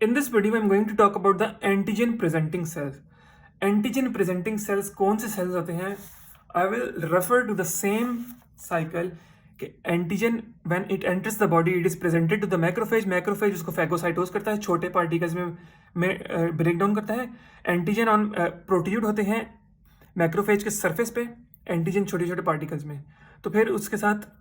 In this video, I'm going to talk about the antigen presenting cells. Antigen presenting cells कौन से cells होते हैं? I will refer to the same cycle कि antigen when it enters the body, it is presented to the macrophage. Macrophage उसको phagocytose करता है, छोटे particles में break down करता है. Antigen on protrude होते हैं macrophage के surface पे, antigen छोटे छोटे particles में. तो फिर उसके साथ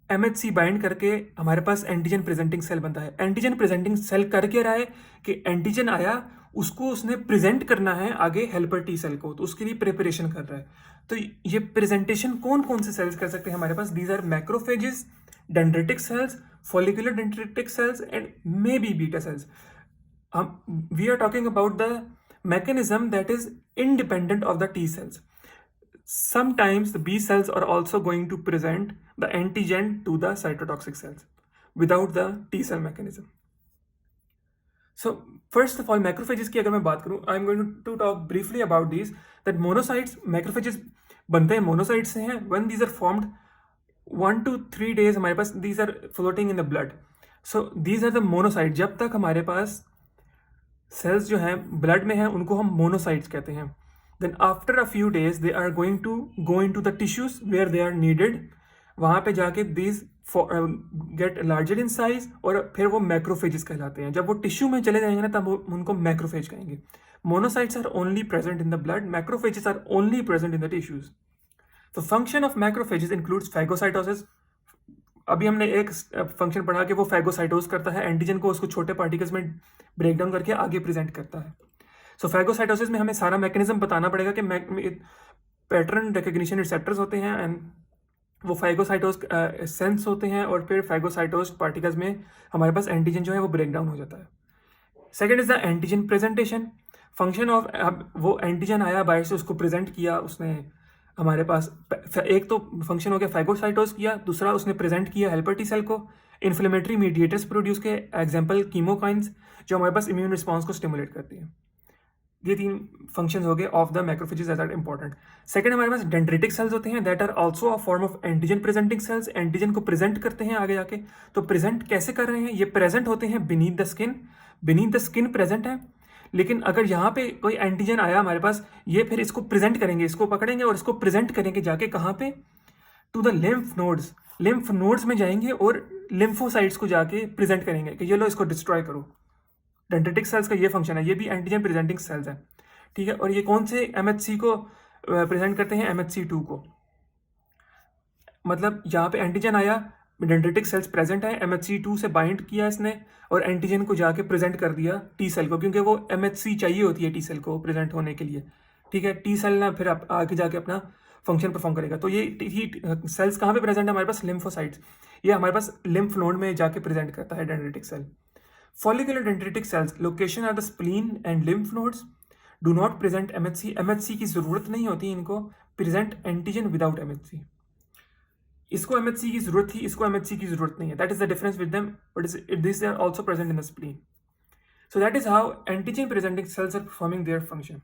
MHC बाइंड करके हमारे पास एंटीजन प्रेजेंटिंग सेल बनता है. एंटीजन प्रेजेंटिंग सेल कर क्या रहा है कि एंटीजन आया, उसको उसने प्रेजेंट करना है आगे हेल्पर टी सेल को, तो उसके लिए प्रिपरेशन कर रहा है. तो ये प्रेजेंटेशन कौन कौन से सेल्स कर सकते हैं हमारे पास? These are macrophages, dendritic cells, follicular dendritic cells and maybe beta cells. We are talking about the mechanism that is independent of the T cells. Sometimes the B cells are also going to present the antigen to the cytotoxic cells without the T cell mechanism. So first of all, macrophages की अगर मैं बात करूँ, I am going to talk briefly about these. That monocytes, macrophages बनते हैं monocytes से हैं. When these are formed 1 to 3 days हमारे पास these are floating in the blood. So these are the monocytes. जब तक हमारे पास सेल्स जो हैं ब्लड में हैं उनको हम मोनोसाइट्स कहते हैं. Then after a few days they are going to go into the tissues where they are needed. वहाँ पे जाके these get larger in size और फिर वो मैक्रोफेजेस कहलाते हैं. जब वो टिश्यू में चले जाएंगे ना तब उनको मैक्रोफेज कहेंगे. Monocytes are only present in the blood, macrophages are only present in the tissues. तो function of macrophages includes phagocytosis. अभी हमने एक फंक्शन पढ़ा कि वो फैगोसाइटोस करता है एंटीजन को, उसको छोटे पार्टिकल्स में ब्रेक डाउन करके आगे प्रेजेंट करता है. सो फैगोसाइटोसिस में हमें सारा मैकेनिज्म बताना पड़ेगा कि पैटर्न रिकग्निशन रिसेप्टर्स होते हैं एंड वो फैगोसाइटोस सेंस होते हैं और फिर फैगोसाइटोस पार्टिकल्स में हमारे पास एंटीजन जो है वो ब्रेक डाउन हो जाता है. Second is the antigen presentation. Function of वो एंटीजन आया बाहर से, उसको प्रेजेंट किया उसने हमारे पास. एक तो फंक्शन हो गया फैगोसाइटोस किया, दूसरा उसने प्रेजेंट किया हेल्पर टी सेल को. इन्फ्लेमेटरी मीडिएटर्स प्रोड्यूस के, एग्जांपल कीमोकाइंस जो हमारे पास इम्यून रिस्पॉन्स को स्टिमुलेट करती हैं. ये 3 फंक्शंस हो गए of the macrophages that are important. Second हमारे पास डेंड्रिटिक सेल्स होते हैं that are also a form of antigen presenting cells. Antigen को प्रेजेंट करते हैं आगे जाके. तो प्रेजेंट कैसे कर रहे हैं? ये प्रेजेंट होते हैं beneath the skin. Beneath the skin present है, लेकिन अगर यहाँ पे कोई एंटीजन आया हमारे पास, ये फिर इसको प्रेजेंट करेंगे, इसको पकड़ेंगे और इसको प्रेजेंट करेंगे जाके कहाँ पे? To the lymph nodes. Lymph nodes में जाएंगे और लिम्फोसाइट्स को जाके प्रेजेंट करेंगे कि ये लो इसको डिस्ट्रॉय करो. डेंड्रिटिक सेल्स का ये फंक्शन है, ये भी एंटीजन प्रेजेंटिंग सेल्स है. ठीक है, और ये कौन से MHC को प्रेजेंट करते हैं? MHC2 को. मतलब यहाँ पे एंटीजन आया, डेंड्रिटिक सेल्स प्रेजेंट है, MHC2 से बाइंड किया इसने और एंटीजन को जाके प्रेजेंट कर दिया टी सेल को, क्योंकि वो MHC चाहिए होती है टी सेल को प्रेजेंट होने के लिए. ठीक है, टी सेल ना फिर आगे जाके अपना फंक्शन परफॉर्म करेगा. तो ये सेल्स कहाँ पे प्रेजेंट है हमारे पास? लिम्फोसाइट्स. ये हमारे पास लिम्फ नोड में जाके प्रेजेंट करता है dendritic cell. Follicular dendritic cells location are the spleen and lymph nodes, do not present MHC. MHC की जरूरत नहीं होती इनको, प्रेजेंट एंटीजन विदाउट MHC. इसको MHC की जरूरत थी, इसको MHC की जरूरत नहीं है. That is the difference with them, but this are also present in the spleen. So that is how antigen presenting cells are performing their function.